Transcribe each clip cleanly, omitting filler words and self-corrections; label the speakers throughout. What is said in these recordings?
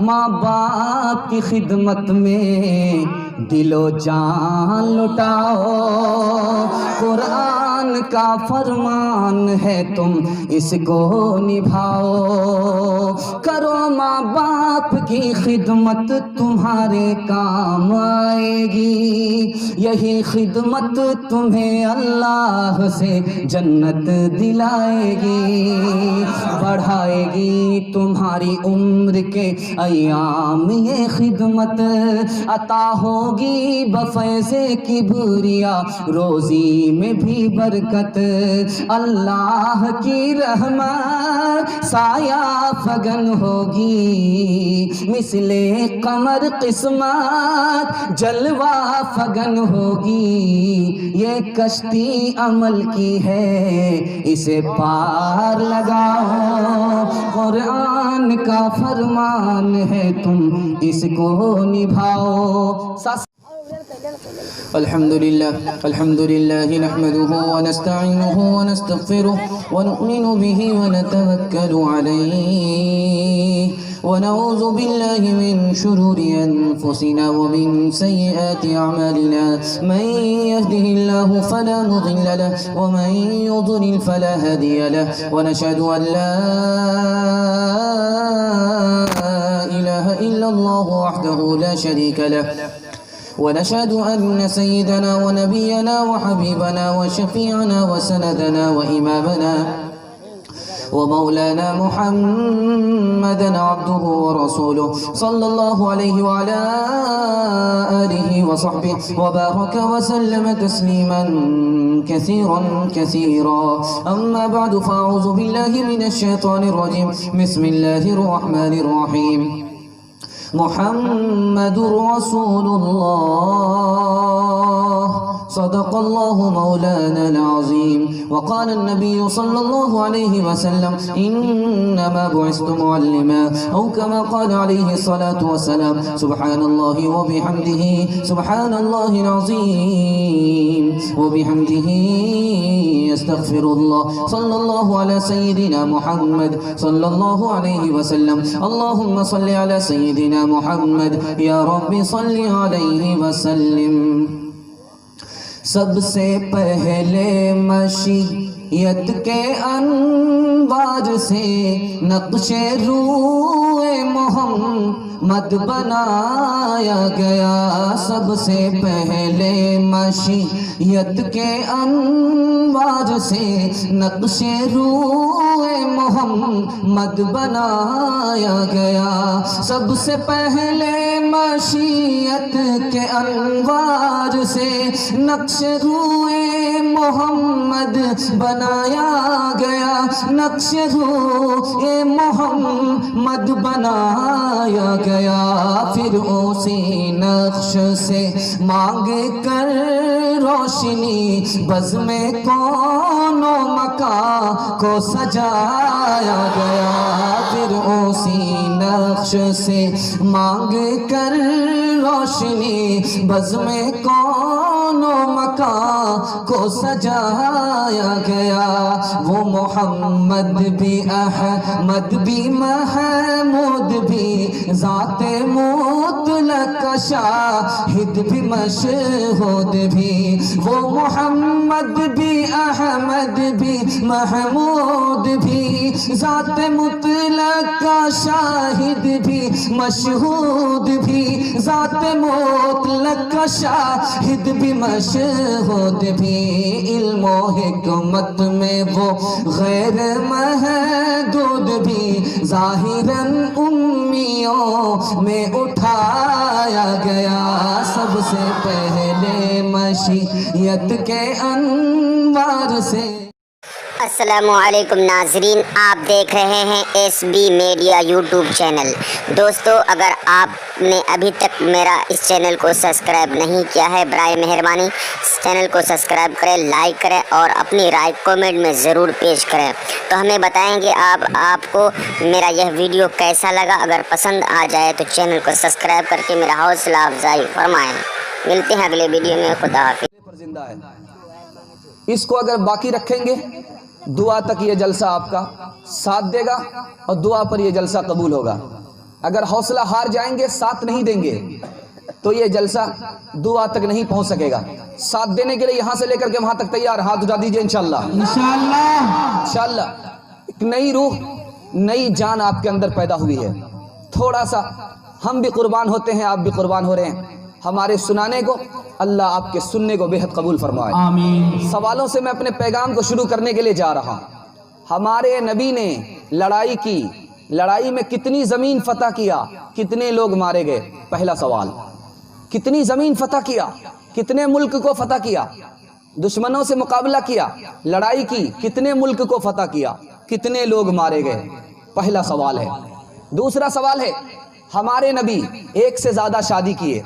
Speaker 1: ماں باپ کی خدمت میں دل و جان لٹاؤ، قرآن کا فرمان ہے تم اس کو نبھاؤ، کرو ماں باپ کی خدمت تمہارے کام آئے گی، یہی خدمت تمہیں اللہ سے جنت دلائے گی، بڑھائے گی تمہاری عمر کے ایام یہ خدمت، عطا ہوگی بفیض کبریا روزی میں بھی برکت، اللہ کی رحمت سایہ فگن ہوگی، مثل قمر قسمت جلوہ فگن ہوگی، یہ کشتی عمل کی ہے اسے پار لگاؤ، قرآن کا فرمان ہے تم اس کو نبھاؤ۔ الحمد لله نحمده ونستعينه ونستغفره ونؤمن به ونتوكل عليه ونعوذ بالله من شرور أنفسنا ومن سيئات أعمالنا، من يهده الله فلا مضل له ومن يضلل فلا هادي له، ونشهد أن لا إله إلا الله وحده لا شريك له، ونشهد أن سيدنا ونبينا وحبيبنا وشفيعنا وسندنا وإمامنا ومولانا محمدا عبده ورسوله صلى الله عليه وعلى آله وصحبه وبارك وسلم تسليما كثيرا كثيرا، أما بعد فأعوذ بالله من الشيطان الرجيم، بسم الله الرحمن الرحيم، محمد رسول الله صدق الله مولانا العظيم، وقال النبي صلى الله عليه وسلم إنما بعثت معلما، أو كما قال عليه الصلاة والسلام، سبحان الله وبحمده سبحان الله العظيم وبحمده استغفر الله، صلى الله على سيدنا محمد صلى الله عليه وسلم، اللهم صل على سيدنا محمد یا رب صلی علیہ وسلم۔ سب سے پہلے مشیت کے انوار سے نقش روئے محمد بنایا گیا، سب سے پہلے مشیت کے انوار سے نقش روئے محمد بنایا گیا، سب سے پہلے مشیت کے انوار سے نقش روئے محمد بنایا گیا، نقش روئے محمد بنایا گیا، پھر اسی نقش سے مانگ کر روشنی بزم کون و مکان کو سجایا گیا، پھر اسی نقش سے مانگ کر روشنی بزم کون و مکان کو سجایا گیا، وہ محمد بھی احمد بھی محمود بھی ذات مطلق شاہد بھی مشہود بھی، وہ محمد بھی احمد بھی محمود بھی ذات مطلق شاہد بھی مشہود بھی، ذات مطلق شاہد بھی مشہود بھی، علم و حکمت میں وہ غیر محدود بھی، ظاہراً امیوں میں اٹھایا گیا، سب سے پہلے مشیت کے انوار سے۔
Speaker 2: السلام علیکم ناظرین، آپ دیکھ رہے ہیں S B media YouTube channel. دوستو، اگر آپ نے ابھی تک میرا اس چینل کو سبسکرائب نہیں کیا ہے، برائے مہربانی اس چینل کو سبسکرائب کریں، لائک کریں اور اپنی رائے کومنٹ میں ضرور پیش کریں، تو ہمیں بتائیں کہ آپ کو میرا یہ ویڈیو کیسا لگا۔ اگر پسند آ جائے تو چینل کو سبسکرائب کر کے میرا حوصلہ افزائی فرمائیں۔ ملتے ہیں اگلے ویڈیو میں، خدا حافظ۔
Speaker 1: اس کو اگر باقی رکھیں گے دعا تک یہ جلسہ آپ کا ساتھ دے گا اور دعا پر یہ جلسہ قبول ہوگا۔ اگر حوصلہ ہار جائیں گے، ساتھ نہیں دیں گے، تو یہ جلسہ دعا تک نہیں پہنچ سکے گا۔ ساتھ دینے کے لیے یہاں سے لے کر کے وہاں تک تیار، ہاتھ اٹھا دیجئے انشاءاللہ۔ انشاءاللہ ایک نئی روح، نئی جان آپ کے اندر پیدا ہوئی ہے۔ تھوڑا سا ہم بھی قربان ہوتے ہیں، آپ بھی قربان ہو رہے ہیں۔ ہمارے سنانے کو اللہ آپ کے سننے کو بے حد قبول فرمائے۔
Speaker 3: آمین۔
Speaker 1: سوالوں سے میں اپنے پیغام کو شروع کرنے کے لیے جا رہا ہوں۔ ہمارے نبی نے لڑائی کی، لڑائی میں کتنی زمین فتح کیا، کتنے لوگ مارے گئے؟ پہلا سوال، کتنی زمین فتح کیا، کتنے ملک کو فتح کیا؟ دشمنوں سے مقابلہ کیا، لڑائی کی، کتنے ملک کو فتح کیا، کتنے لوگ مارے گئے؟ پہلا سوال ہے۔ دوسرا سوال ہے، ہمارے نبی ایک سے زیادہ شادی کیے۔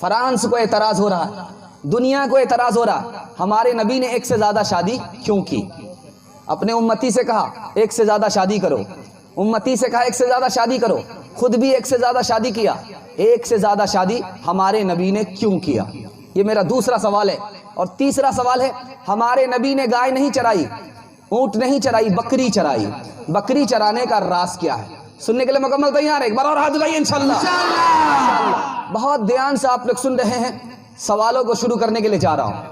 Speaker 1: فرانس کو اعتراض ہو رہا ہے، دنیا کو اعتراض ہو رہا، ہمارے نبی نے ایک سے زیادہ شادی کیوں کی؟ اپنے امتی سے کہا ایک سے زیادہ شادی کرو، امتی سے کہا ایک سے زیادہ شادی کرو، خود بھی ایک سے زیادہ شادی کیا۔ ایک سے زیادہ شادی ہمارے نبی نے کیوں کیا؟ یہ میرا دوسرا سوال ہے۔ اور تیسرا سوال ہے، ہمارے نبی نے گائے نہیں چرائی، اونٹ نہیں چرائی، بکری چرائی۔ بکری چرانے کا راز کیا ہے؟ سننے کے لیے مکمل تیار ہے؟ ایک بار اور ہاتھ اٹھائیے انشاءاللہ۔ بہت دھیان سے آپ لوگ سن رہے ہیں، سوالوں کو شروع کرنے کے لیے جا رہا ہوں۔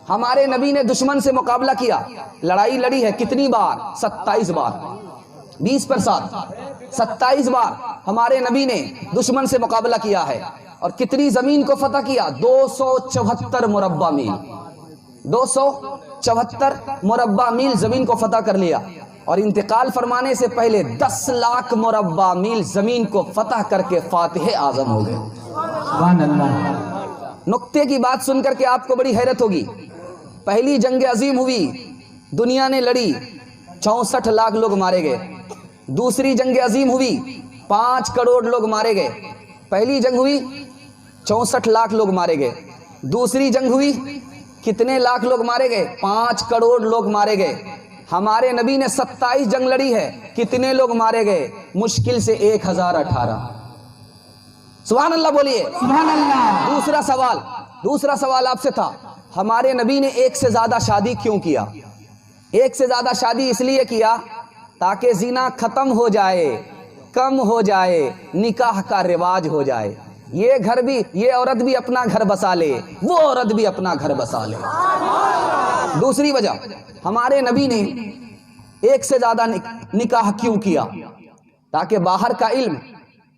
Speaker 1: ہمارے نبی نے دشمن سے مقابلہ کیا، لڑائی لڑی ہے، کتنی بار؟ 27 بار۔ 20 پر 7، 27 بار ہمارے نبی نے دشمن سے مقابلہ کیا ہے۔ اور کتنی زمین کو فتح کیا؟ 274 مربع میل، 274 مربع میل زمین کو فتح کر لیا۔ اور انتقال فرمانے سے پہلے 10 لاکھ مربع میل زمین کو فتح کر کے فاتح اعظم ہو گئے۔
Speaker 3: سبحان اللہ۔
Speaker 1: نقطے کی بات سن کر کے آپ کو بڑی حیرت ہوگی۔ پہلی جنگ عظیم ہوئی، دنیا نے لڑی، 64 لاکھ لوگ مارے گئے۔ دوسری جنگ عظیم ہوئی، 5 کروڑ لوگ مارے گئے۔ پہلی جنگ ہوئی، 64 لاکھ لوگ مارے گئے۔ دوسری جنگ ہوئی، کتنے لاکھ لوگ مارے گئے؟ 5 کروڑ لوگ مارے گئے۔ ہمارے نبی نے 27 جنگ لڑی ہے، کتنے لوگ مارے گئے؟ مشکل سے 1018۔ سبحان اللہ بولیے۔
Speaker 3: سبحان اللہ۔
Speaker 1: دوسرا سوال آپ سے تھا، ہمارے نبی نے ایک سے زیادہ شادی کیوں کیا؟ ایک سے زیادہ شادی اس لیے کیا تاکہ زنا ختم ہو جائے، کم ہو جائے، نکاح کا رواج ہو جائے۔ یہ عورت بھی اپنا گھر بسا لے، وہ عورت بھی اپنا گھر بسا لے۔ دوسری وجہ، ہمارے نبی نے ایک سے زیادہ نکاح کیوں کیا؟ تاکہ باہر کا علم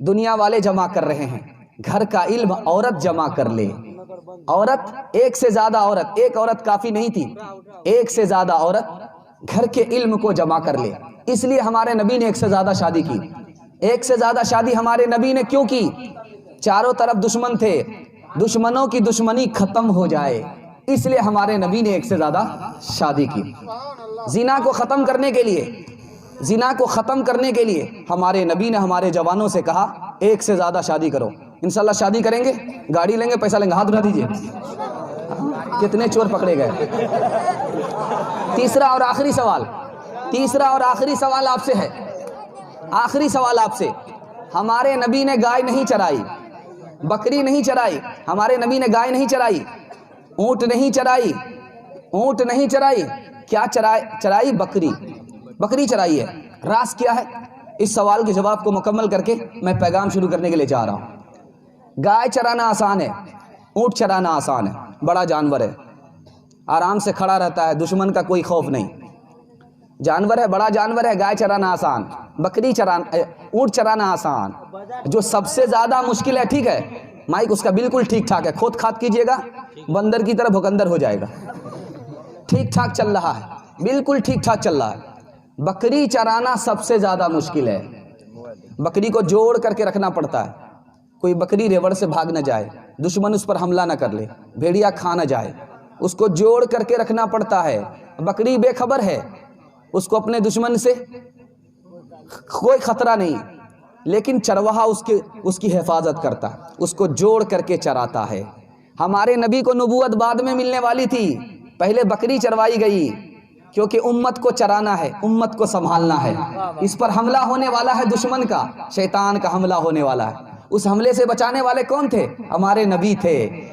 Speaker 1: دنیا والے جمع کر رہے ہیں، گھر کا علم عورت جمع کر لے۔ عورت، ایک سے زیادہ عورت، ایک عورت کافی نہیں تھی، ایک سے زیادہ عورت گھر کے علم کو جمع کر لے۔ اس لیے ہمارے نبی نے ایک سے زیادہ شادی کی۔ ایک سے زیادہ شادی ہمارے نبی نے کیوں کی؟ چاروں طرف دشمن تھے، دشمنوں کی دشمنی ختم ہو جائے، اس لیے ہمارے نبی نے ایک سے زیادہ شادی کی۔ زنا کو ختم کرنے کے لیے ہمارے نبی نے ہمارے جوانوں سے کہا ایک سے زیادہ شادی کرو۔ انشاءاللہ شادی کریں گے، گاڑی لیں گے، پیسہ لیں گے؟ ہاتھ اٹھا دیجئے۔ کتنے چور پکڑے گئے؟ تیسرا اور آخری سوال آپ سے ہے۔ آخری سوال آپ سے، ہمارے نبی نے گائے نہیں چرائی، بکری نہیں چرائی، ہمارے نبی نے گائے نہیں چرائی، اونٹ نہیں چرائی، کیا چرائی؟ بکری چرائی ہے۔ راز کیا ہے؟ اس سوال کے جواب کو مکمل کر کے میں پیغام شروع کرنے کے لیے جا رہا ہوں۔ گائے چرانا آسان ہے، اونٹ چرانا آسان ہے، بڑا جانور ہے، آرام سے کھڑا رہتا ہے، دشمن کا کوئی خوف نہیں، جانور ہے، بڑا جانور ہے۔ گائے چرانا آسان، اونٹ چرانا آسان۔ جو سب سے زیادہ مشکل ہے، ٹھیک ہے مائک اس کا بالکل ٹھیک ٹھاک ہے، کھوت کھات کیجئے گا بندر کی طرح بھوکندر ہو جائے گا۔ ٹھیک ٹھاک چل رہا ہے، بالکل ٹھیک ٹھاک چل رہا ہے۔ بکری چرانا سب سے زیادہ مشکل ہے۔ بکری کو جوڑ کر کے رکھنا پڑتا ہے، کوئی بکری ریوڑ سے بھاگ نہ جائے، دشمن اس پر حملہ نہ کر لے، بھیڑیا کھا نہ جائے، اس کو جوڑ کر کے رکھنا پڑتا ہے۔ بکری بے خبر ہے، اس کو اپنے دشمن سے کوئی خطرہ نہیں، لیکن چرواہا اس کی حفاظت کرتا ہے، اس کو جوڑ کر کے چراتا ہے۔ ہمارے نبی کو نبوت بعد میں ملنے والی تھی، پہلے بکری چروائی گئی، کیونکہ امت کو چرانا ہے، امت کو سنبھالنا ہے۔ اس پر حملہ ہونے والا ہے دشمن کا، شیطان کا حملہ ہونے والا ہے۔ اس حملے سے بچانے والے کون تھے؟ ہمارے نبی تھے،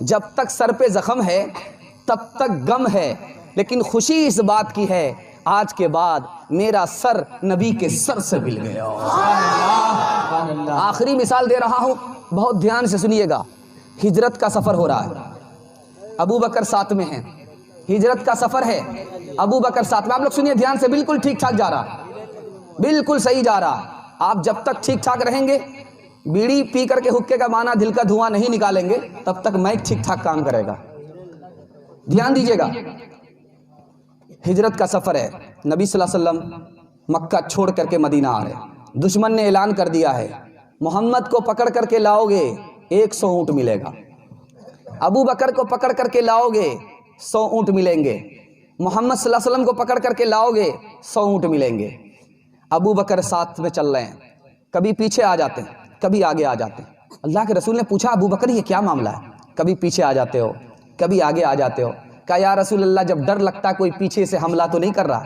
Speaker 1: جب تک سر پہ زخم ہے تب تک غم ہے، لیکن خوشی اس بات کی ہے آج کے بعد میرا سر نبی کے سر سے مل گیا۔ آخری مثال دے رہا ہوں، بہت دھیان سے سنیے گا۔ ہجرت کا سفر ہو رہا ہے، ابو بکر ساتھ میں ہیں، ہجرت کا سفر ہے، ابو بکر ساتھ میں۔ آپ لوگ سنیے دھیان سے، بالکل ٹھیک ٹھاک جا رہا، بالکل صحیح جا رہا۔ آپ جب تک ٹھیک ٹھاک رہیں گے، بیڑی پی کر کے حقے کا معنی دل کا دھواں نہیں نکالیں گے، تب تک مائک ٹھیک ٹھاک کام کرے گا۔ دھیان دیجیے گا، ہجرت کا سفر ہے، نبی صلی اللہ علیہ وسلم مکہ چھوڑ کر کے مدینہ آ رہے ہیں۔ دشمن نے اعلان کر دیا ہے محمد کو پکڑ کر کے لاؤ گے 100 اونٹ ملے گا، ابو بکر کو پکڑ کر کے لاؤ گے 100 اونٹ ملیں گے، محمد صلی اللہ علیہ وسلم کو پکڑ کر کے لاؤ گے 100 اونٹ ملیں گے۔ ابو بکر ساتھ میں چل رہے ہیں، کبھی پیچھے آ جاتے ہیں کبھی آگے آ جاتے ہیں۔ اللہ کے رسول نے پوچھا ابو بکر یہ کیا معاملہ ہے؟ کبھی پیچھے آ جاتے ہو کبھی آگے آ جاتے ہو۔ کہا یا رسول اللہ جب ڈر لگتا ہے کوئی پیچھے سے حملہ تو نہیں کر رہا،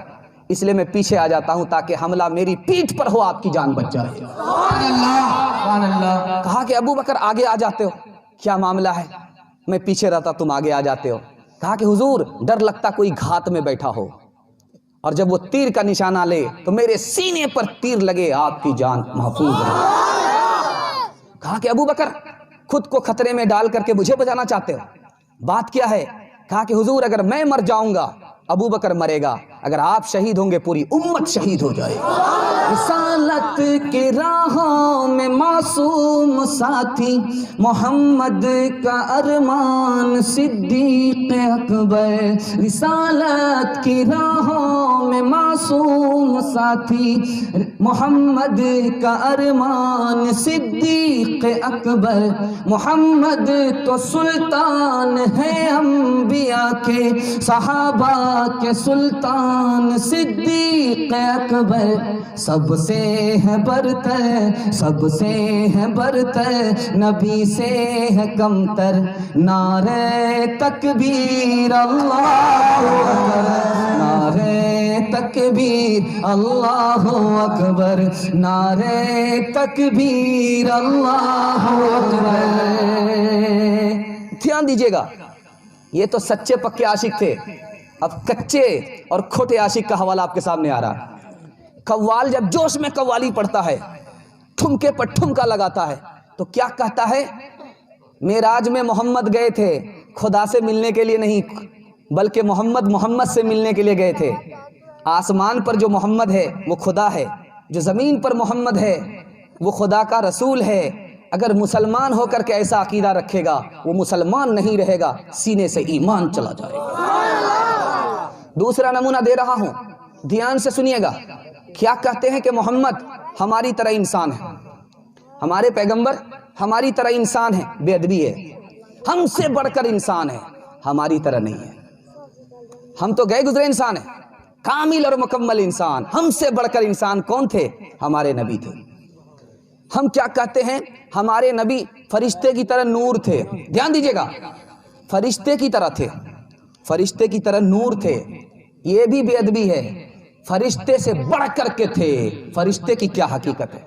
Speaker 1: اس لیے میں پیچھے آ جاتا ہوں تاکہ حملہ میری پیٹھ پر ہو، آپ کی جان بچ جائے۔
Speaker 3: سبحان اللہ۔
Speaker 1: کہا کہ ابو بکر آگے آ جاتے ہو، کیا معاملہ ہے؟ میں پیچھے رہتا تم آگے آ جاتے ہو۔ کہا کہ حضور ڈر لگتا کوئی گھات میں بیٹھا ہو اور جب وہ تیر کا نشانہ لے تو میرے سینے پر تیر لگے، آپ کی جان محفوظ رہے۔ کہا کہ ابو بکر خود کو خطرے میں ڈال کر کے مجھے بچانا چاہتے ہو، بات کیا ہے؟ کہا کہ حضور اگر میں مر جاؤں گا ابو بکر مرے گا، اگر آپ شہید ہوں گے پوری امت شہید ہو جائے۔ رسالت کے راہوں میں معصوم ساتھی محمد کا ارمان صدیق اکبر، رسالت کی راہوں میں معصوم ساتھی محمد کا ارمان صدیق اکبر، محمد تو سلطان ہے انبیاء کے، صحابہ کے سلطان صدیق اکبر، سب سے ہے برتر، سب سے ہے برتر، نبی سے ہے کمتر، نعرہ تکبیر اللہ اکبر، نعرہ تکبیر اللہ اکبر، نعرہ تکبیر اللہ اکبر۔ دھیان دیجیے گا، یہ تو سچے پکے عاشق تھے، اب کچے اور کھوٹے عاشق کا حوالہ آپ کے سامنے آ رہا ہے۔ قوال جب جوش میں قوالی پڑھتا ہے، ٹھمکے پر ٹھمکا لگاتا ہے تو کیا کہتا ہے؟ معراج میں محمد گئے تھے خدا سے ملنے کے لیے نہیں، بلکہ محمد سے ملنے کے لیے گئے تھے۔ آسمان پر جو محمد ہے وہ خدا ہے، جو زمین پر محمد ہے وہ خدا کا رسول ہے۔ اگر مسلمان ہو کر کے ایسا عقیدہ رکھے گا وہ مسلمان نہیں رہے گا، سینے سے ایمان چلا جائے گا۔ دوسرا نمونہ دے رہا ہوں، دھیان سے سنیے گا۔ کیا کہتے ہیں کہ محمد ہماری طرح انسان ہے، ہمارے پیغمبر ہماری طرح انسان ہے، بے ادبی ہے، ہم سے بڑھ کر انسان ہے، ہماری طرح نہیں ہے۔ ہم تو گئے گزرے انسان ہیں، کامل اور مکمل انسان، ہم سے بڑھ کر انسان کون تھے؟ ہمارے نبی تھے۔ ہم کیا کہتے ہیں؟ ہمارے نبی فرشتے کی طرح نور تھے۔ دھیان دیجیے گا، فرشتے کی طرح تھے، فرشتے کی طرح نور تھے، یہ بھی بے ادبی ہے۔ فرشتے سے بڑھ کر کے تھے، فرشتے کی کیا حقیقت ہے؟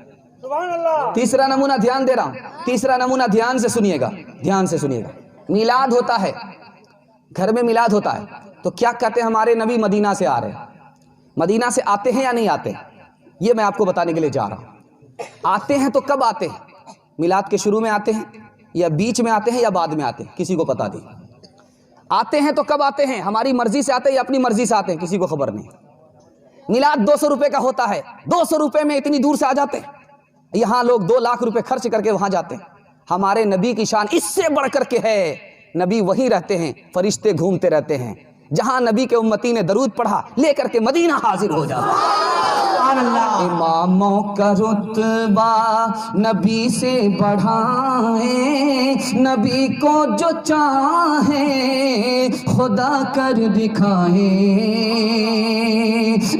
Speaker 1: تیسرا نمونہ دھیان دے رہا ہوں، تیسرا نمونہ دھیان سے سنیے گا، دھیان سے سنیے گا۔ میلاد ہوتا ہے، گھر میں میلاد ہوتا ہے تو کیا کہتے ہیں؟ ہمارے نبی مدینہ سے آ رہے ہیں۔ مدینہ سے آتے ہیں یا نہیں آتے؟ یہ میں آپ کو بتانے کے لیے جا رہا ہوں۔ آتے ہیں تو کب آتے ہیں؟ میلاد کے شروع میں آتے ہیں یا بیچ میں آتے ہیں یا بعد میں آتے ہیں؟ کسی کو پتا نہیں۔ آتے ہیں تو کب آتے ہیں؟ ہماری مرضی سے آتے ہیں یا اپنی مرضی سے آتے ہیں؟ کسی کو خبر نہیں۔ میلاد 200 روپے کا ہوتا ہے، 200 روپے میں اتنی دور سے آ جاتے ہیں۔ یہاں لوگ 2 لاکھ روپے خرچ کر کے وہاں جاتے ہیں۔ ہمارے نبی کی شان اس سے بڑھ کر کے ہے، نبی وہیں رہتے ہیں، فرشتے گھومتے رہتے ہیں۔ جہاں نبی کے امتی نے درود پڑھا لے کر کے مدینہ حاضر ہو جاتا ہے۔ اماموں کا رتبہ نبی سے بڑھائیں، نبی کو جو چاہیں خدا کر دکھائیں۔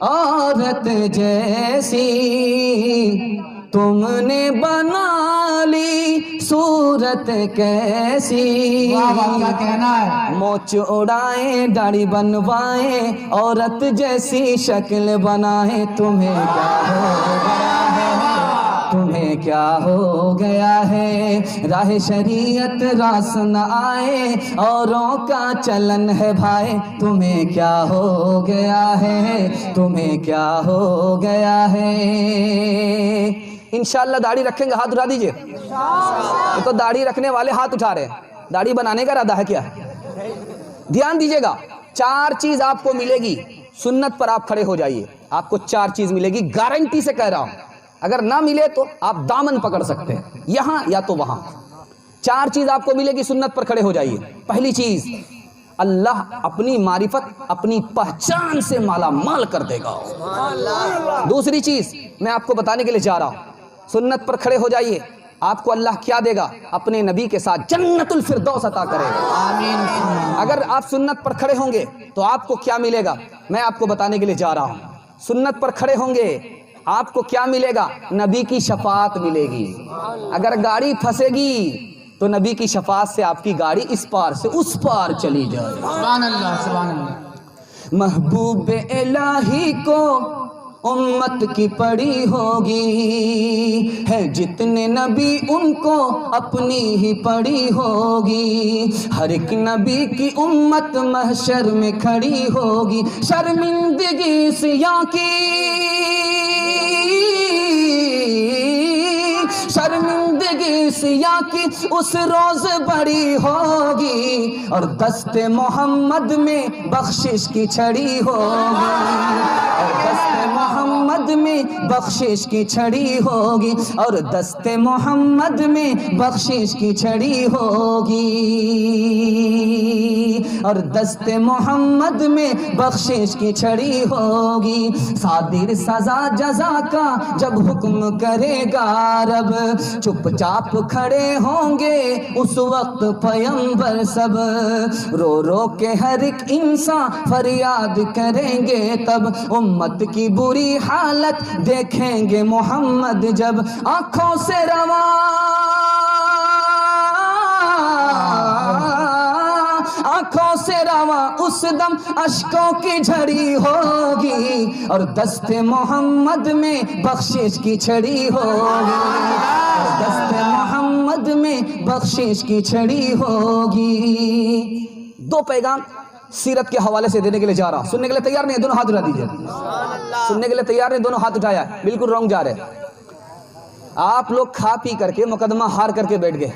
Speaker 1: عورت جیسی تم نے بنا لی صورت کیسی.
Speaker 3: واہ واہ کیا کہنا ہے.
Speaker 1: موچ اڑائیں داڑھی بنوائیں عورت جیسی شکل بنائیں تمہیں کیا ہو گیا ہے تمہیں کیا ہو گیا ہے راہ شریعت راس نہ آئے اوروں کا چلن ہے بھائی تمہیں کیا ہو گیا ہے تمہیں کیا ہو گیا ہے. انشاءاللہ داڑھی رکھیں گے ہاتھ اٹھا دیجئے. یہ تو داڑھی رکھنے والے ہاتھ اٹھا رہے ہیں داڑھی بنانے کا ارادہ ہے کیا. دھیان دیجئے گا 4 چیز آپ کو ملے گی سنت پر آپ کھڑے ہو جائیے. آپ کو 4 چیز ملے گی گارنٹی سے کہہ رہا ہوں. اگر نہ ملے تو آپ دامن پکڑ سکتے ہیں یہاں یا تو وہاں. 4 چیز آپ کو ملے گی سنت پر کھڑے ہو جائیے. پہلی چیز اللہ اپنی معرفت اپنی پہچان سے مالا مال کر دے گا. دوسری چیز میں آپ کو بتانے کے لیے جا رہا ہوں سنت پر کھڑے ہو جائیے. آپ کو اللہ کیا دے گا اپنے نبی کے ساتھ جنت الفردوس عطا کرے گا.
Speaker 3: آمین.
Speaker 1: اگر آپ سنت پر کھڑے ہوں گے تو آپ کو کیا ملے گا میں آپ کو بتانے کے لیے جا رہا ہوں. سنت پر کھڑے ہوں گے آپ کو کیا ملے گا نبی کی شفاعت ملے گی. اگر گاڑی پھنسے گی تو نبی کی شفاعت سے آپ کی گاڑی اس پار سے اس پار چلی جائے.
Speaker 3: سبحان اللہ سبحان اللہ.
Speaker 1: محبوب الہی کو امت کی پڑی ہوگی ہے جتنے نبی ان کو اپنی ہی پڑی ہوگی. ہر ایک نبی کی امت محشر میں کھڑی ہوگی. شرمندگی سیاہ کی شرمندگی سیاہ کی اس روز بڑی ہوگی اور دست محمد میں بخشش کی چھڑی ہوگی. اور دست محمد میں بخشش کی چھڑی ہوگی اور دست محمد میں بخشش کی چھڑی ہوگی اور دست محمد میں بخشش کی چھڑی ہوگی. صادر سزا جزا کا جب حکم کرے گا رب چپ چاپ کھڑے ہوں گے اس وقت پیغمبر سب. رو رو کے ہر ایک انسان فریاد کریں گے تب امت کی بری حالت دیکھیں گے محمد جب. آنکھوں سے آنکھوں سے رواں اس دم اشکوں کی جھڑی ہوگی اور دست محمد میں بخشش کی چھڑی ہوگی. دست محمد میں بخشش کی چھڑی ہوگی. 2 پیغام سیرت کے حوالے سے دینے کے لیے جا رہا ہوں. سننے کے لیے تیار نہیں ہے دونوں ہاتھ اٹھا دیجئے. سننے کے لیے تیار نہیں دونوں ہاتھ اٹھایا ہے بالکل رونگ جا رہے. آپ لوگ کھا پی کر کے مقدمہ ہار کر کے بیٹھ گئے.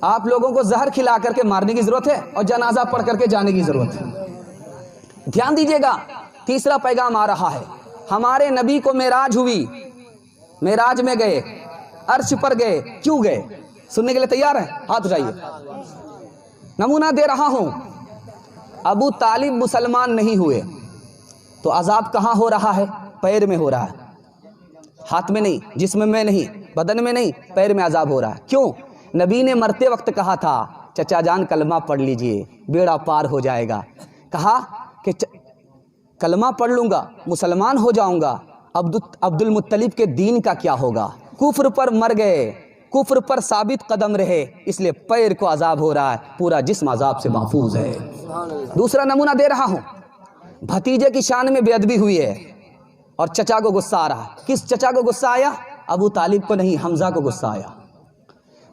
Speaker 1: آپ لوگوں کو زہر کھلا کر کے مارنے کی ضرورت ہے اور جنازہ پڑھ کر کے جانے کی ضرورت ہے. دھیان دیجئے گا 3 پیغام آ رہا ہے. ہمارے نبی کو معراج ہوئی معراج میں گئے عرش پر گئے. کیوں گئے سننے کے لیے تیار ہیں ہاتھ اٹھائیے. نمونہ دے رہا ہوں ابو طالب مسلمان نہیں ہوئے تو عذاب کہاں ہو رہا ہے پیر میں ہو رہا ہے. ہاتھ میں نہیں جسم میں نہیں بدن میں نہیں پیر میں عذاب ہو رہا ہے. کیوں نبی نے مرتے وقت کہا تھا چچا جان کلمہ پڑھ لیجئے بیڑا پار ہو جائے گا. کہا کہ کلمہ پڑھ لوں گا مسلمان ہو جاؤں گا عبد المطلب کے دین کا کیا ہوگا. کفر پر مر گئے کفر پر ثابت قدم رہے اس لیے پیر کو عذاب ہو رہا ہے پورا جسم عذاب سے محفوظ ہے. دوسرا نمونہ دے رہا ہوں بھتیجے کی شان میں بے ادبی ہوئی ہے اور چچا کو غصہ آ رہا ہے. کس چچا کو غصہ آیا ابو طالب کو نہیں حمزہ کو غصہ آیا.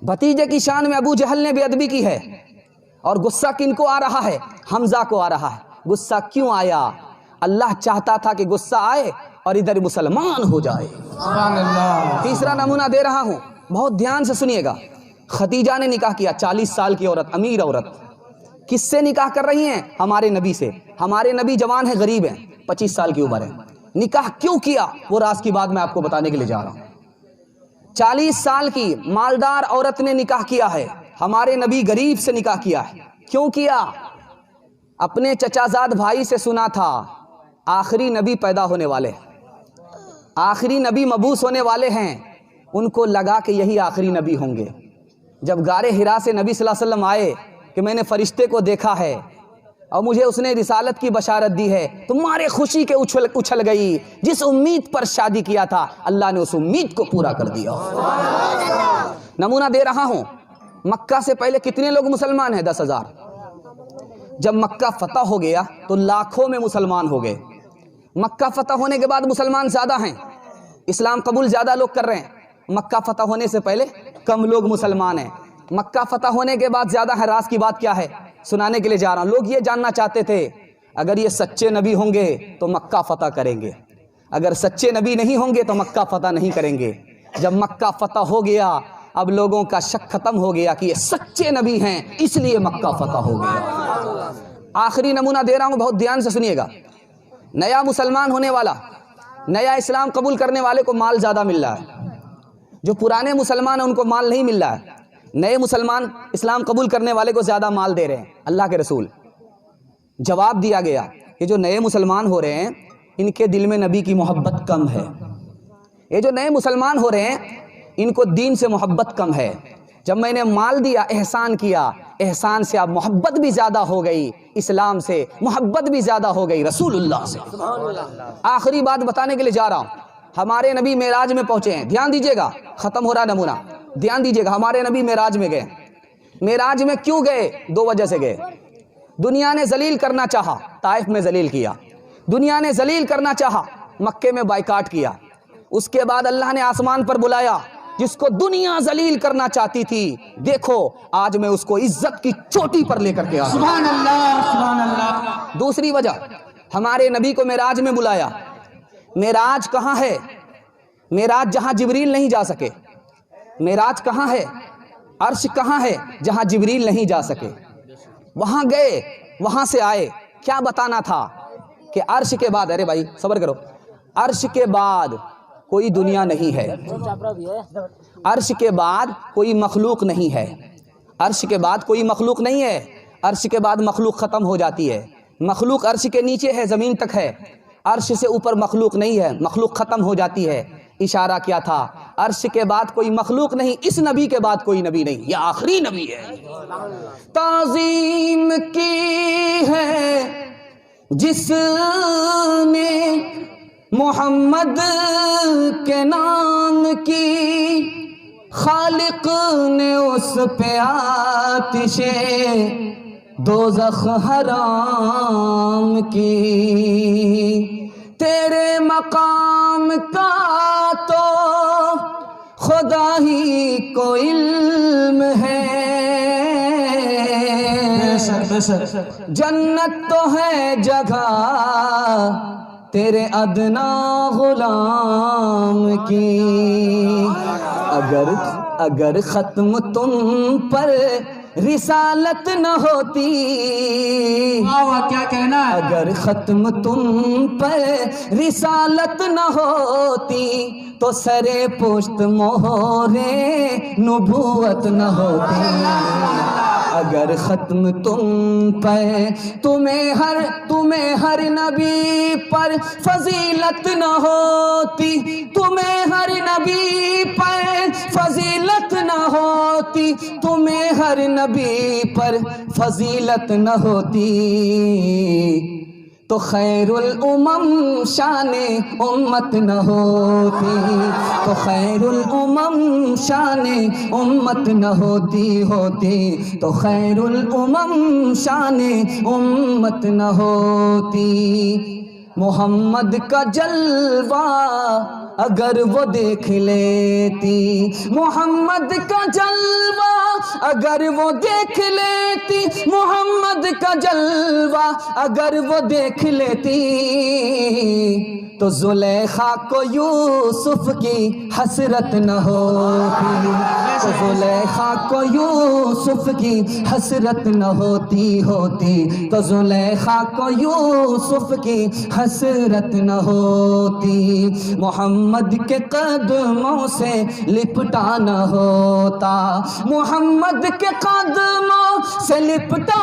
Speaker 1: بھتیجے کی شان میں ابو جہل نے بے ادبی کی ہے اور غصہ کن کو آ رہا ہے حمزہ کو آ رہا ہے. غصہ کیوں آیا اللہ چاہتا تھا کہ غصہ آئے اور ادھر مسلمان ہو جائے.
Speaker 3: سبحان اللہ.
Speaker 1: تیسرا نمونہ دے رہا ہوں بہت دھیان سے سنیے گا. خدیجہ نے نکاح کیا 40 سال کی عورت امیر عورت. کس سے نکاح کر رہی ہیں ہمارے نبی سے. ہمارے نبی جوان ہیں غریب ہیں 25 سال کی عمر ہے. نکاح کیوں کیا وہ راز کی بات میں آپ کو بتانے کے لیے جا رہا ہوں. 40 سال کی مالدار عورت نے نکاح کیا ہے ہمارے نبی غریب سے نکاح کیا ہے. کیوں کیا اپنے چچا زاد بھائی سے سنا تھا آخری نبی پیدا ہونے والے آخری نبی مبعوث ہونے والے ہیں. ان کو لگا کہ یہی آخری نبی ہوں گے. جب غار حرا سے نبی صلی اللہ علیہ وسلم آئے کہ میں نے فرشتے کو دیکھا ہے اور مجھے اس نے رسالت کی بشارت دی ہے، تمہارے خوشی کے اچھل گئی، جس امید پر شادی کیا تھا اللہ نے اس امید کو پورا کر دیا۔ نمونہ دے رہا ہوں، مکہ سے پہلے کتنے لوگ مسلمان ہیں؟ 10,000۔ جب مکہ فتح ہو گیا تو لاکھوں میں مسلمان ہو گئے۔ مکہ فتح ہونے کے بعد مسلمان زیادہ ہیں، اسلام قبول زیادہ لوگ کر رہے ہیں۔ مکہ فتح ہونے سے پہلے کم لوگ مسلمان ہیں، مکہ فتح ہونے کے بعد زیادہ ہیں۔ راز کی بات کیا ہے سنانے کے لیے جا رہا ہوں۔ لوگ یہ جاننا چاہتے تھے اگر یہ سچے نبی ہوں گے تو مکہ فتح کریں گے، اگر سچے نبی نہیں ہوں گے تو مکہ فتح نہیں کریں گے۔ جب مکہ فتح ہو گیا اب لوگوں کا شک ختم ہو گیا کہ یہ سچے نبی ہیں، اس لیے مکہ فتح ہو گیا۔ آخری نمونہ دے رہا ہوں، بہت دھیان سے سنیے گا۔ نیا مسلمان ہونے والا، نیا اسلام قبول کرنے والے کو مال زیادہ مل رہا ہے، جو پرانے مسلمان ہیں ان کو مال نہیں مل رہا ہے۔ نئے مسلمان اسلام قبول کرنے والے کو زیادہ مال دے رہے ہیں۔ اللہ کے رسول جواب دیا گیا کہ جو نئے مسلمان ہو رہے ہیں ان کے دل میں نبی کی محبت کم ہے، یہ جو نئے مسلمان ہو رہے ہیں ان کو دین سے محبت کم ہے۔ جب میں نے مال دیا، احسان کیا، احسان سے اب محبت بھی زیادہ ہو گئی، اسلام سے محبت بھی زیادہ ہو گئی، رسول اللہ سے۔ آخری بات بتانے کے لیے جا رہا ہوں، ہمارے نبی معراج میں پہنچے ہیں، دھیان دیجیے گا، ختم ہو رہا نمونہ، دھیان دیجیے گا۔ ہمارے نبی معراج میں گئے، معراج میں کیوں گئے؟ 2 وجہ سے گئے۔ دنیا نے ذلیل کرنا چاہا، طائف میں ذلیل کیا، دنیا نے ذلیل کرنا چاہا، مکے میں بائیکاٹ کیا۔ اس کے بعد اللہ نے آسمان پر بلایا، جس کو دنیا ذلیل کرنا چاہتی تھی، دیکھو آج میں اس کو عزت کی چوٹی پر لے کر کے آیا۔
Speaker 3: سبحان اللہ، سبحان اللہ۔
Speaker 1: دوسری وجہ، ہمارے نبی کو معراج میں بلایا۔ معراج کہاں ہے؟ معراج جہاں جبریل نہیں جا سکے۔ معراج کہاں ہے؟ عرش کہاں ہے جہاں جبریل نہیں جا سکے؟ وہاں گئے، وہاں سے آئے۔ کیا بتانا تھا کہ عرش کے بعد، ارے بھائی صبر کرو، عرش کے بعد کوئی دنیا نہیں ہے، عرش کے بعد کوئی مخلوق نہیں ہے، عرش کے بعد کوئی مخلوق نہیں ہے، عرش کے بعد مخلوق ختم ہو جاتی ہے۔ مخلوق عرش کے نیچے ہے، زمین تک ہے، عرش سے اوپر مخلوق نہیں ہے، مخلوق ختم ہو جاتی ہے۔ اشارہ کیا تھا عرش کے بعد کوئی مخلوق نہیں، اس نبی کے بعد کوئی نبی نہیں، یہ آخری نبی ہے۔ تعظیم کی ہے جس نے محمد کے نام کی، خالق نے اس پہ آتش دوزخ حرام کی۔ تیرے مقام کا تو خدا ہی کو علم ہے، جنت تو ہے جگہ تیرے ادنا غلام کی۔ اگر ختم تم پر رسالت نہ ہوتی،
Speaker 3: کیا کہنا ہے؟
Speaker 1: اگر ختم تم پر رسالت نہ ہوتی تو سرے پشت مہر نبوت نہ ہوتی۔ اگر ختم تم پر تمہیں ہر نبی پر فضیلت نہ ہوتی، تمہیں ہر نبی پر فضیلت نہ ہوتی، تمہیں ہر نبی پر فضیلت نہ ہوتی تو خیر الامم شان امت نہ ہوتی، تو خیر الامم شان امت نہ ہوتی تو خیر الامم شان امت نہ ہوتی۔ محمد کا جلوہ اگر وہ دیکھ لیتی، محمد کا جلوہ اگر وہ دیکھ لیتی، محمد کا جلوہ اگر وہ دیکھ لیتی تو زلیخا کو یوسف کی حسرت نہ ہوتی، تو زلیخا کو یوسف کی حسرت نہ ہوتی تو زلیخا کو یوسف کی حسرت نہ ہوتی۔ محمد کے قدموں سے لپٹا نہ ہوتا، محمد کے قدموں سے لپٹا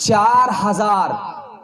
Speaker 1: 4000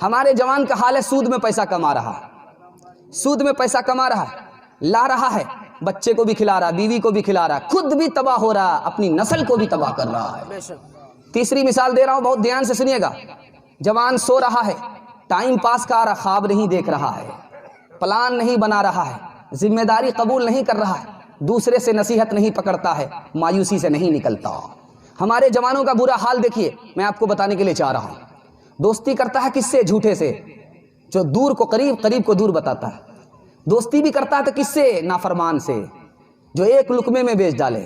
Speaker 1: ہمارے جوان کا حال ہے سود میں پیسہ کما رہا ہے، سود میں پیسہ کما رہا ہے، لا رہا ہے، بچے کو بھی کھلا رہا، بیوی کو بھی کھلا رہا، خود بھی تباہ ہو رہا، اپنی نسل کو بھی تباہ کر رہا ہے۔ تیسری مثال دے رہا ہوں، بہت دھیان سے سنیے گا۔ جوان سو رہا ہے، ٹائم پاس کا رہا، خواب نہیں دیکھ رہا ہے، پلان نہیں بنا رہا ہے، ذمہ داری قبول نہیں کر رہا ہے، دوسرے سے نصیحت نہیں پکڑتا ہے، مایوسی سے نہیں نکلتا۔ ہمارے جوانوں کا برا حال دیکھیے، میں آپ کو بتانے کے لیے چاہ رہا ہوں۔ دوستی کرتا ہے کس سے؟ جھوٹے سے، جو دور کو قریب، قریب کو دور بتاتا ہے۔ دوستی بھی کرتا ہے تو کس سے؟ نافرمان سے، جو ایک لقمے میں بیچ ڈالے۔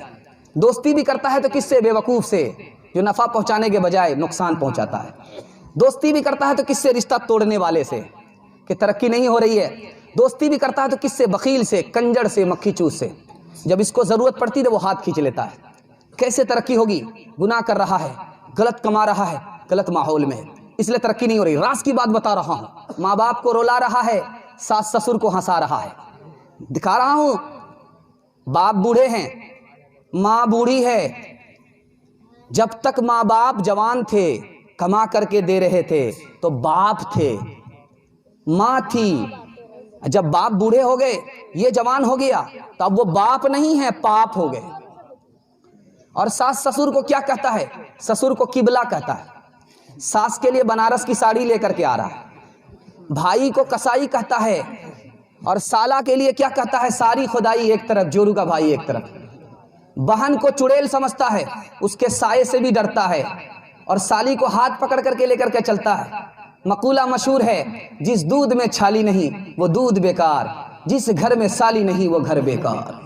Speaker 1: دوستی بھی کرتا ہے تو کس سے؟ بے وقوف سے، جو نفع پہنچانے کے بجائے نقصان پہنچاتا ہے۔ دوستی بھی کرتا ہے تو کس سے؟ رشتہ توڑنے والے سے، کہ ترقی نہیں ہو رہی ہے۔ دوستی بھی کرتا ہے تو کس سے؟ بخیل سے، کنجر سے، مکھی چوس سے، جب اس کو ضرورت پڑتی ہے تو وہ ہاتھ کھینچ لیتا ہے۔ کیسے ترقی ہوگی؟ گناہ کر رہا ہے، غلط کما رہا ہے، غلط ماحول میں، اس لیے ترقی نہیں ہو رہی۔ راز کی بات بتا رہا ہوں، ماں باپ کو رلا رہا ہے، ساس سسر کو ہنسا رہا ہے۔ دکھا رہا ہوں، باپ بوڑھے ہیں، ماں بوڑھی ہے۔ جب تک ماں باپ جوان تھے، کما کر کے دے رہے تھے تو باپ تھے، ماں تھی۔ جب باپ بوڑھے ہو گئے، یہ جوان ہو گیا، تو اب وہ باپ نہیں ہے، پاپ ہو گئے۔ اور ساس سسر کو کیا کہتا ہے؟ سسر کو قبلہ کہتا ہے، ساس کے لیے بنارس کی ساڑی لے کر کے آ رہا ہے۔ بھائی کو کسائی کہتا ہے، اور سالہ کے لیے کیا کہتا ہے؟ ساری خدائی ایک طرف، جورو کا بھائی ایک طرف۔ بہن کو چڑیل سمجھتا ہے، اس کے سائے سے بھی ڈرتا ہے، اور سالی کو ہاتھ پکڑ کر کے لے کر کے چلتا ہے۔ مقولہ مشہور ہے، جس دودھ میں چھالی نہیں وہ دودھ بیکار، جس گھر میں سالی نہیں وہ گھر بیکار۔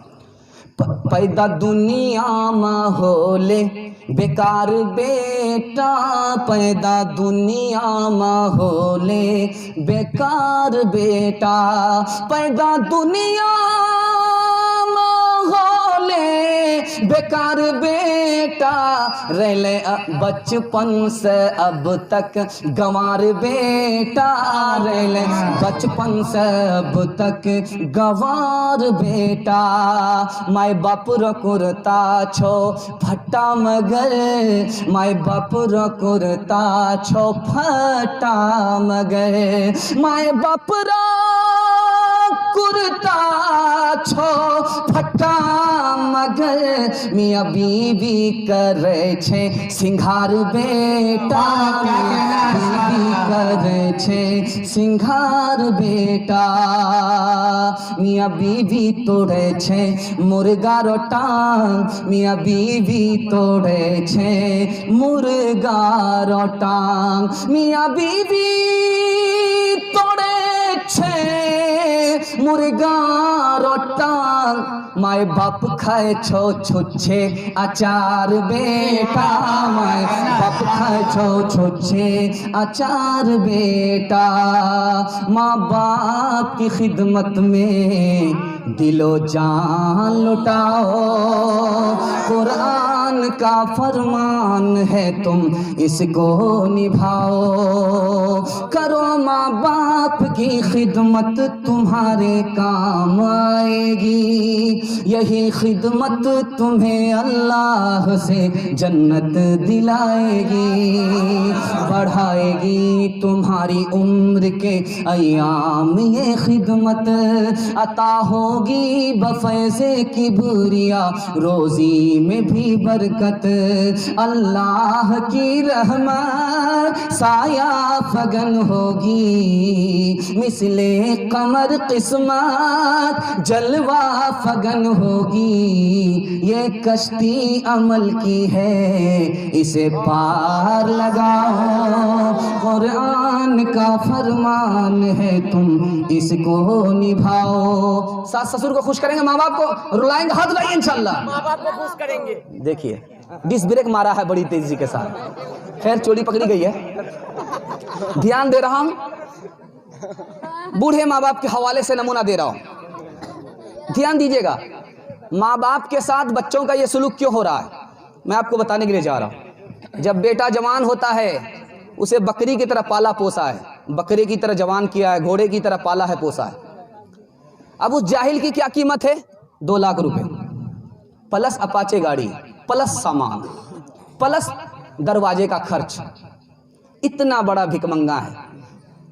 Speaker 1: پیدا دنیا ماحول بیکار بیٹا، پیدا دنیا ماحول بیکار بیٹا، پیدا دنیا ماحول بیکار بیٹا، رہ لے بچپن سے اب تک گنوار بیٹا، رہ لے بچپن سے اب تک گنوار بیٹا۔ مائے باپ رو کرتا چھو پھٹا مگر، مائے باپ رو کرتا چھو پھٹا مگر، مائے باپ رو کرتا چھو پھٹا مگر، میاں بیوی کرے چھے سنگھار بیٹا، میاں بیوی کرے چھے سنگھار بیٹا، میاں بیوی توڑے چھے مرغا رو ٹانگ، میاں بیوی توڑے چھے مرغا رو ٹانگ، میاں بیوی توڑے چھے مرغا رو ٹانگ، مائے باپ کھائے چھو چھچے اچار بیٹا، مائے باپ کھائے چھو چھچے اچار بیٹا۔ ماں باپ کی خدمت میں دل و جان لٹاؤ، قرآن کا فرمان ہے تم اس کو نبھاؤ، کرو ماں باپ کی خدمت تمہارے کام آئے گی، یہی خدمت تمہیں اللہ سے جنت دلائے گی، بڑھائے گی تمہاری عمر کے ایام یہ خدمت، عطا ہوگی بفیض کبریا روزی میں بھی برکت، اللہ کی رحمت سایہ فگن ہوگی، مثل قمر قسمت جلوہ فگن ہوگی، یہ کشتی عمل کی ہے اسے پار لگاؤ، قرآن کا فرمان ہے تم اس کو نبھاؤ۔ ساس سسر کو خوش کریں گے، ماں باپ کو رلائیں گے، ہاتھ لائیں انشاءاللہ،
Speaker 3: ماں باپ کو خوش کریں گے۔
Speaker 1: دیکھیے ڈس بریک مارا ہے بڑی تیزی کے ساتھ، خیر چولی پکڑی گئی ہے۔ دھیان دے رہا ہوں، بوڑھے ماں باپ کے حوالے سے نمونہ دے رہا ہوں، دھیان دیجئے گا۔ ماں باپ کے ساتھ بچوں کا یہ سلوک کیوں ہو رہا ہے، میں آپ کو بتانے کے لیے جا رہا ہوں۔ جب بیٹا جوان ہوتا ہے، اسے بکری کی طرح پالا پوسا ہے، بکرے کی طرح جوان کیا ہے، گھوڑے کی طرح پالا ہے پوسا ہے۔ اب اس جاہل کی کیا قیمت ہے؟ 2 لاکھ روپے پلس اپاچے گاڑی، پلس سامان، پلس دروازے کا خرچ۔ اتنا بڑا بھکمنگا ہے،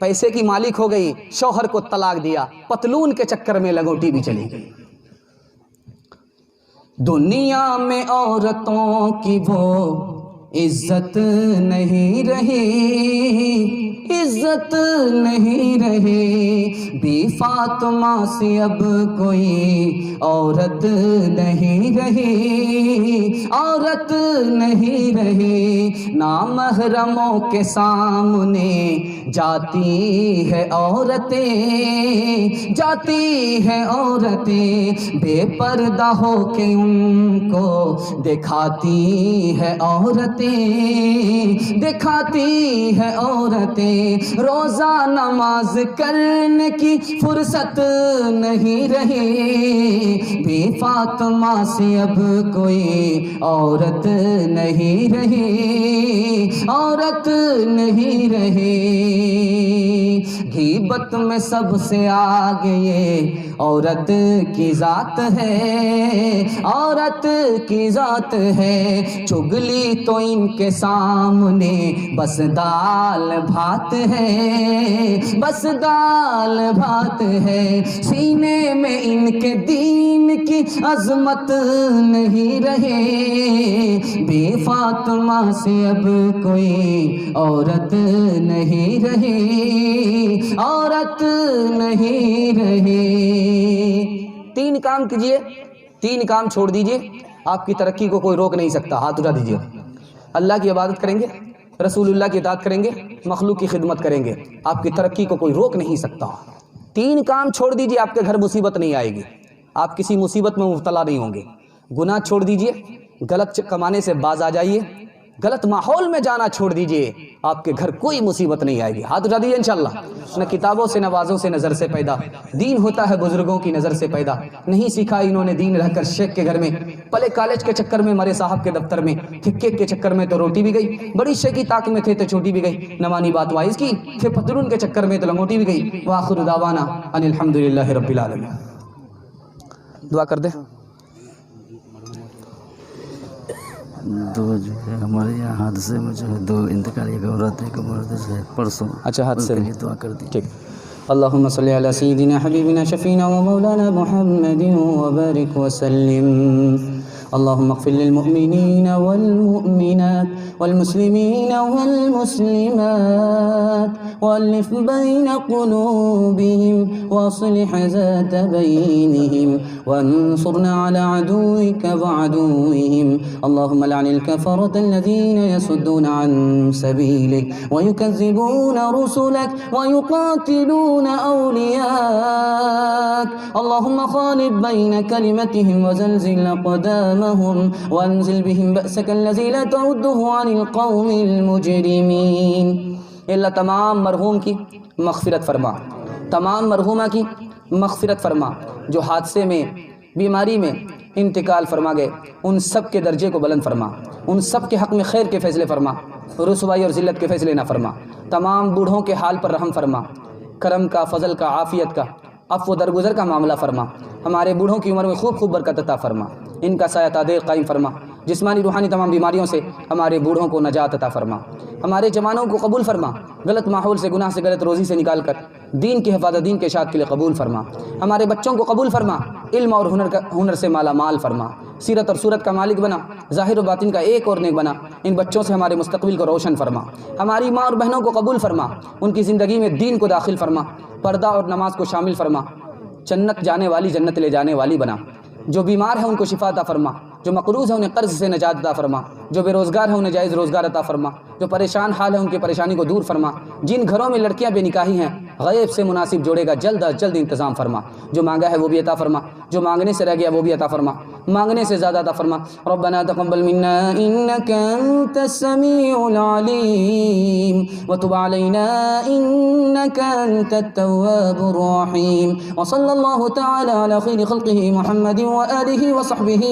Speaker 1: پیسے کی مالک ہو گئی، شوہر کو طلاق دیا، پتلون کے چکر میں لنگوٹی بھی چلی گئی۔ دنیا میں عورتوں کی وہ عزت نہیں رہی، عزت نہیں رہی، بی فاطمہ سے اب کوئی عورت نہیں رہی، عورت نہیں رہی، نامحرموں کے سامنے جاتی ہے عورتیں، جاتی ہے عورتیں، بے پردہ ہو کے ان کو دکھاتی ہے عورتیں، دکھاتی ہے عورتیں، روزہ نماز کرنے کی فرصت نہیں رہی، بی فاطمہ سے اب کوئی عورت نہیں رہی، عورت نہیں رہی، غیبت میں سب سے آگے یہ عورت کی ذات ہے، عورت کی ذات ہے، چگلی تو ان کے سامنے بس دال بھات ہے، بس دال بھات ہے، سینے میں ان کے دین کی عظمت نہیں رہے، بی فاطمہ سے اب کوئی عورت نہیں رہی، عورت نہیں رہی۔ 3 کام کیجئے، 3 کام چھوڑ دیجئے، آپ کی ترقی کو کوئی روک نہیں سکتا۔ ہاتھ اٹھا دیجئے۔ اللہ کی عبادت کریں گے، رسول اللہ کی اطاعت کریں گے، مخلوق کی خدمت کریں گے، آپ کی ترقی کو کوئی روک نہیں سکتا۔ 3 کام چھوڑ دیجئے، آپ کے گھر مصیبت نہیں آئے گی، آپ کسی مصیبت میں مبتلا نہیں ہوں گے۔ گناہ چھوڑ دیجئے، غلط کمانے سے باز آ جائیے، غلط ماحول میں جانا چھوڑ دیجئے، آپ کے گھر کوئی مصیبت نہیں آئے گی۔ ہاتھ اٹھا دیجئے انشاءاللہ۔ نہ کتابوں سے، نہ وعظوں سے، نظر سے پیدا، دین ہوتا ہے بزرگوں کی نظر سے پیدا، نہیں سیکھا انہوں نے دین رہ کر شیخ کے گھر میں، پلے کالج کے چکر میں، مرے صاحب کے دفتر میں، ٹھکے کے چکر میں تو روٹی بھی گئی، بڑی شے کی طاق میں تھے تو چھوٹی بھی گئی، نہ مانی بات وائز کی، تھے پتلون کے چکر میں تو لنگوٹی بھی گئی۔ وآخر دعوانا ان الحمدللہ رب العالمین۔ دعا کر دیں۔
Speaker 4: دو جو ہے ہمارے یہاں حادثے میں جو ہے 2 انتقال، ایک عورت ایک مرد جو ہے پرسوں،
Speaker 1: اچھا حادثے میں
Speaker 4: دعا کر دی۔
Speaker 1: ٹھیک۔ اللہم صلی علی سیدنا حبیبنا شفینا ومولانا محمد وبارک وسلم۔ اللہم اغفر للمؤمنین والمؤمنات والمسلمین والمسلمات والف بین قلوبهم واصلح ذات بینهم وانصرنا على عدوك وعدوهم اللهم لعن الكفرة الذين يصدون عن سبيلك ويكذبون رسلك ويقاتلون أولياءك اللهم خالف بين كلمتهم وزلزل أقدامهم وانزل بهم بأسك الذي لا تعده عن القوم المجرمين۔ اللہ تمام مرحوم کی مغفرت فرما، تمام مرحومہ کی مغفرت فرما، جو حادثے میں، بیماری میں انتقال فرما گئے، ان سب کے درجے کو بلند فرما، ان سب کے حق میں خیر کے فیصلے فرما، رسوائی اور ذلت کے فیصلے نہ فرما، تمام بوڑھوں کے حال پر رحم فرما، کرم کا، فضل کا، عافیت کا، عفو و درگزر کا معاملہ فرما، ہمارے بوڑھوں کی عمر میں خوب خوب برکت عطا فرما، ان کا سایہ تا دیر قائم فرما، جسمانی روحانی تمام بیماریوں سے ہمارے بوڑھوں کو نجات عطا فرما، ہمارے جوانوں کو قبول فرما، غلط ماحول سے، گناہ سے، غلط روزی سے نکال کر دین کی حفاظت، دین کے اشاعت کے لیے قبول فرما، ہمارے بچوں کو قبول فرما، علم اور ہنر سے مالا مال فرما، سیرت اور صورت کا مالک بنا، ظاہر و باطن کا ایک اور نیک بنا، ان بچوں سے ہمارے مستقبل کو روشن فرما، ہماری ماں اور بہنوں کو قبول فرما، ان کی زندگی میں دین کو داخل فرما، پردہ اور نماز کو شامل فرما، جنت جانے والی، جنت لے جانے والی بنا، جو بیمار ہے ان کو شفا عطا فرما، جو مقروض ہے انہیں قرض سے نجات عطا فرما، جو بے روزگار ہے انہیں جائز روزگار عطا فرما، جو پریشان حال ہے ان کی پریشانی کو دور فرما، جن گھروں میں لڑکیاں بے نکاحی ہیں غیب سے مناسب جوڑے کا جلد از جلد انتظام فرما، جو مانگا ہے وہ بھی عطا فرما، جو مانگنے سے رہ گیا وہ بھی عطا فرما، مانگنے سے زیادہ عطا فرما۔ ربنا تقبل منا انك انت السميع العليم وتب علينا انك انت التواب الرحيم وصلى الله تعالى على خير خلقه محمد وآله وصحبه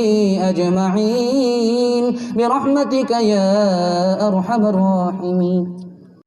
Speaker 1: اجمعين برحمتك يا ارحم الراحمين۔